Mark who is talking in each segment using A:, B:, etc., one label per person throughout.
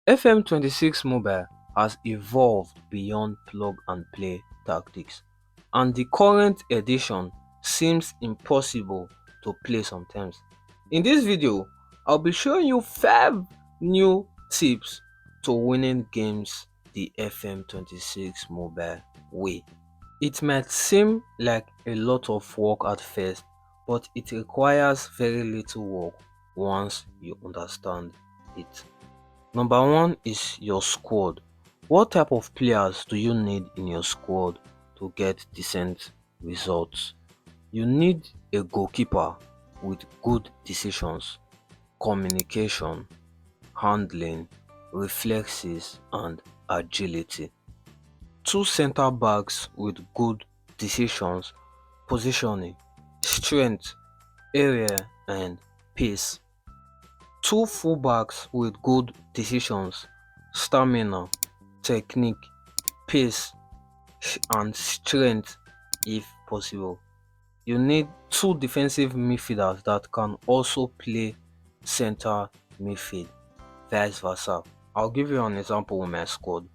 A: FM26 Mobile has evolved beyond plug-and-play tactics, and the current edition seems impossible to play sometimes. In this video, I'll be showing you 5 new tips to winning games the FM26 Mobile way. It might seem like a lot of work at first, but it requires very little work once you understand it. Number one is your squad. What type of players do you need in your squad to get decent results? You need a goalkeeper with good decisions, communication, handling, reflexes, and agility. Two centre backs with good decisions, positioning, strength, area, and pace. Two fullbacks with good decisions, stamina, technique, pace, and strength if possible. You need two defensive midfielders that can also play center midfield, vice versa. I'll give you an example with my squad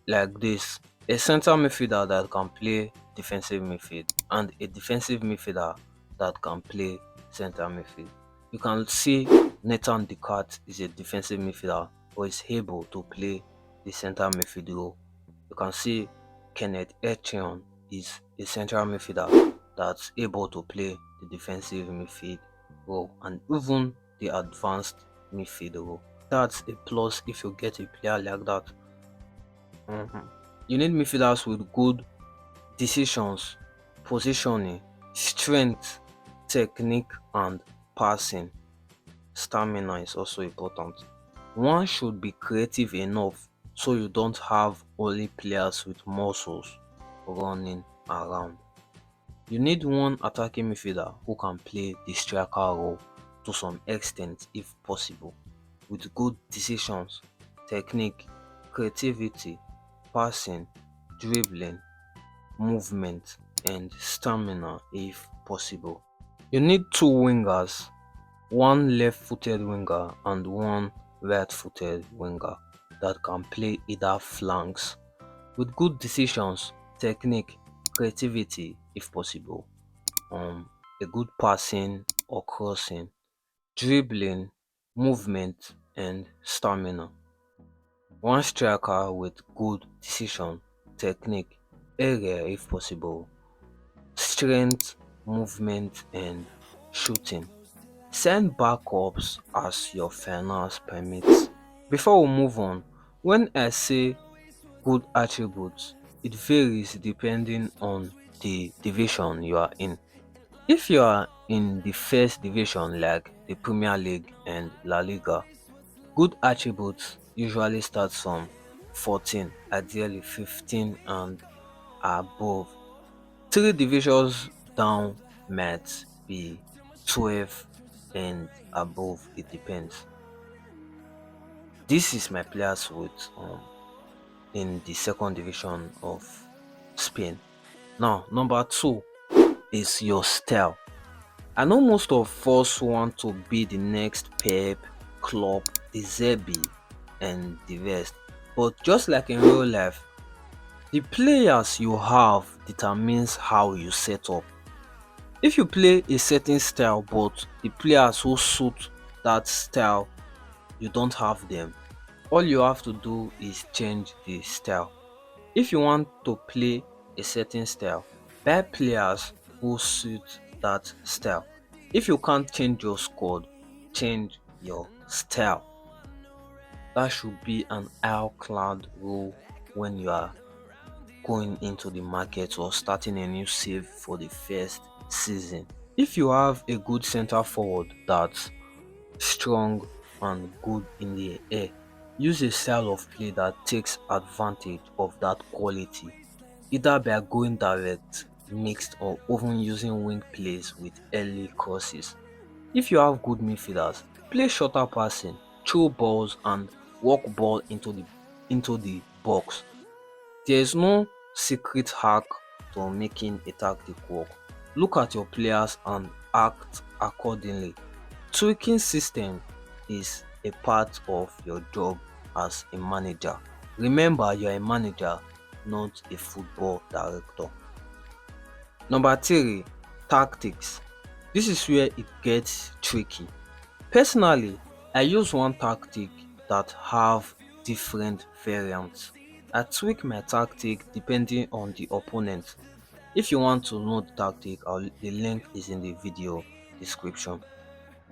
A: like this. A center midfielder that can play defensive midfield and a defensive midfielder that can play center midfield. You can see Nathan Descartes is a defensive midfielder but is able to play the center midfield role. You can see Kenneth Etchion is a central midfielder that's able to play the defensive midfield role and even the advanced midfield role. That's a plus if you get a player like that. You need midfielders with good decisions, positioning, strength, technique, and passing. Stamina is also important. One should be creative enough so you don't have only players with muscles running around. You need one attacking midfielder who can play the striker role to some extent if possible, with good decisions, technique, creativity, passing, dribbling, movement, and stamina if possible. You need two wingers, one left-footed winger and one right-footed winger that can play either flanks with good decisions, technique, creativity if possible, a good passing or crossing, dribbling, movement, and stamina. One striker with good decision, technique, area if possible, strength, movement, and shooting. Send backups as your finance permits. Before we move on, when I say good attributes, it varies depending on the division you are in. If you are in the first division like the Premier League and La Liga, good attributes usually start from 14, ideally 15 and above. Three divisions down might be 12 and above, it depends. This is my players with in the second division of Spain. Now, number two is your style. I know most of us want to be the next Pep, Klopp, the Zerbi, and the rest. But just like in real life, the players you have determines how you set up. If you play a certain style but the players who suit that style you don't have them, all you have to do is change the style. If you want to play a certain style, buy players who suit that style. If you can't change your squad, change your style. That should be an ironclad rule when you are going into the market or starting a new save for the first season. If you have a good center forward that's strong and good in the air, use a style of play that takes advantage of that quality, either by going direct, mixed, or even using wing plays with early crosses. If you have good midfielders, play shorter passing, throw balls, and walk ball into the box. There is no secret hack to making a tactic work. Look at your players and act accordingly. Tweaking system is a part of your job as a manager. Remember, you're a manager, not a football director. Number three, tactics. This is where it gets tricky. Personally, I use one tactic that have different variants. I tweak my tactic depending on the opponent. If you want to know the tactic, the link is in the video description.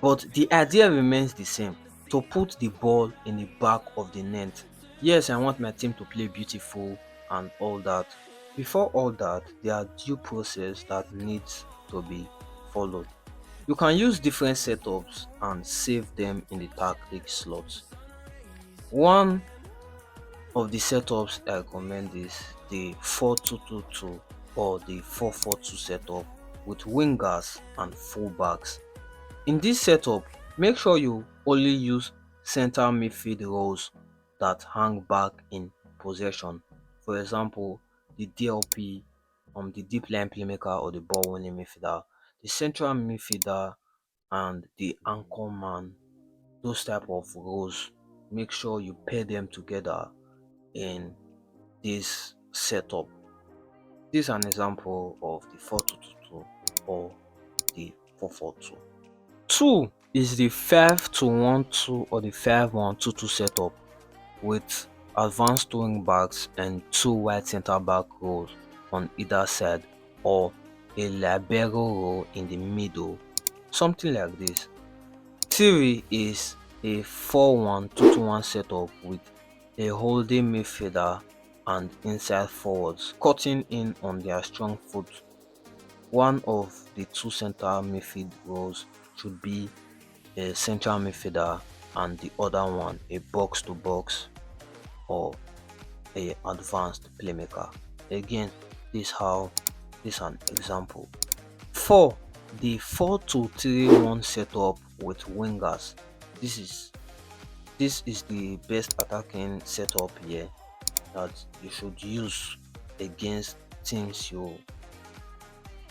A: But the idea remains the same, to put the ball in the back of the net. Yes, I want my team to play beautiful and all that. Before all that, there are due process that needs to be followed. You can use different setups and save them in the tactic slots. One of the setups I recommend is the 4-2-2-2 or the 4-4-2 setup with wingers and fullbacks. In this setup, make sure you only use center midfield roles that hang back in possession. For example, the DLP, the deep line playmaker or the ball winning midfielder, the central midfielder and the anchor man. Those type of roles, make sure you pair them together in this setup. This is an example of the 4-2-2-2 or the 4-4-2. Two is the 5-2-1-2 or the 5-1-2-2 setup with advanced wing backs and two wide center back roles on either side, or a libero role in the middle, something like this. Three is a 4-1-2-2-1 setup with a holding midfielder and inside forwards cutting in on their strong foot. One of the two center midfield roles should be a central midfielder and the other one a box to box or a advanced playmaker. Again, this is an example. 4. The 4-2-3-1 setup with wingers. This is the best attacking setup here that you should use against teams you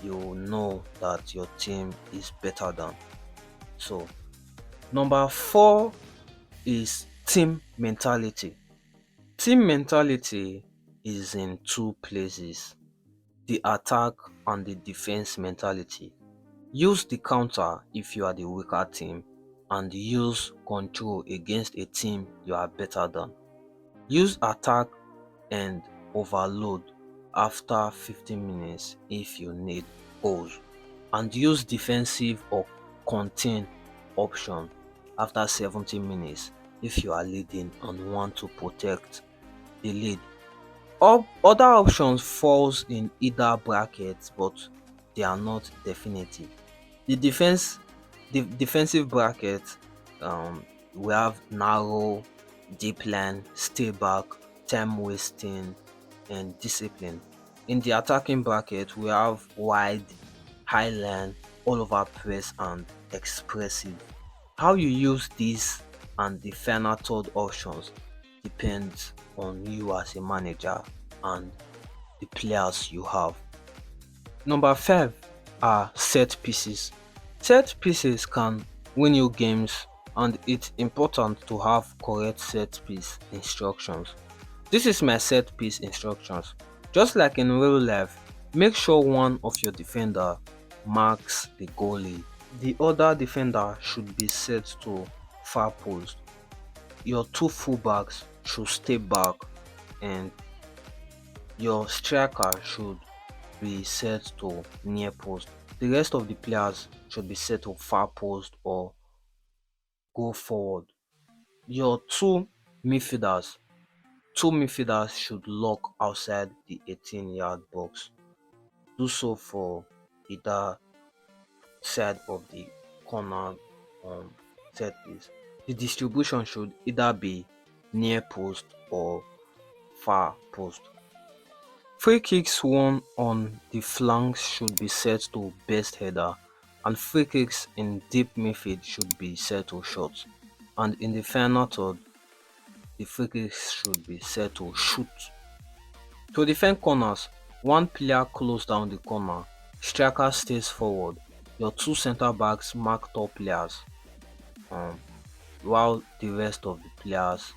A: know that your team is better than. So number 4 is team mentality. Team mentality is in two places: the attack and the defense mentality. Use the counter if you are the weaker team, and use control against a team you are better than. Use attack and overload after 15 minutes if you need goals, and use defensive or contain option after 70 minutes if you are leading and want to protect the lead. Other options falls in either bracket, but they are not definitive. The defensive bracket, we have narrow, deep line, stay back, time wasting, and discipline. In the attacking bracket, we have wide, high line, all over press, and expressive. How you use these and the final third options depends on you as a manager and the players you have. Number 5 are set pieces. Set pieces can win you games, and it's important to have correct set piece instructions. This is my set piece instructions. Just like in real life, make sure one of your defender marks the goalie. The other defender should be set to far post. Your two fullbacks should stay back, and your striker should be set to near post. The rest of the players should be set to far post or go forward. Your two midfielders should lock outside the 18-yard box. Do so for either side of the corner set piece. The distribution should either be near post or far post. Free kicks won on the flanks should be set to best header, and free kicks in deep midfield should be set to shots. And in the final third, the free kicks should be set to shoot. To defend corners, one player close down the corner, striker stays forward, your two centre backs mark top players, while the rest of the players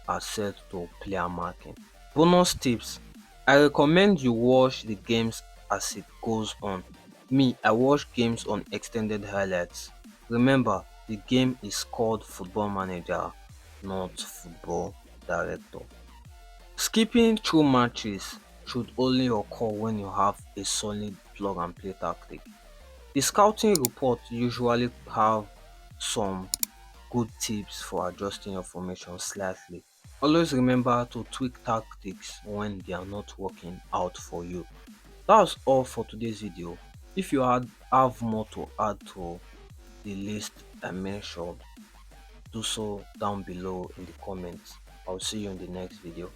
A: are set to player marking. Bonus tips: I recommend you watch the games as it goes on. Me, I watch games on extended highlights. Remember, the game is called Football Manager, not Football Director. Skipping through matches should only occur when you have a solid plug and play tactic. The scouting report usually have some good tips for adjusting your formation slightly. Always remember to tweak tactics when they are not working out for you. That's all for today's video. If you have more to add to the list I mentioned, do so down below in the comments. I'll see you in the next video.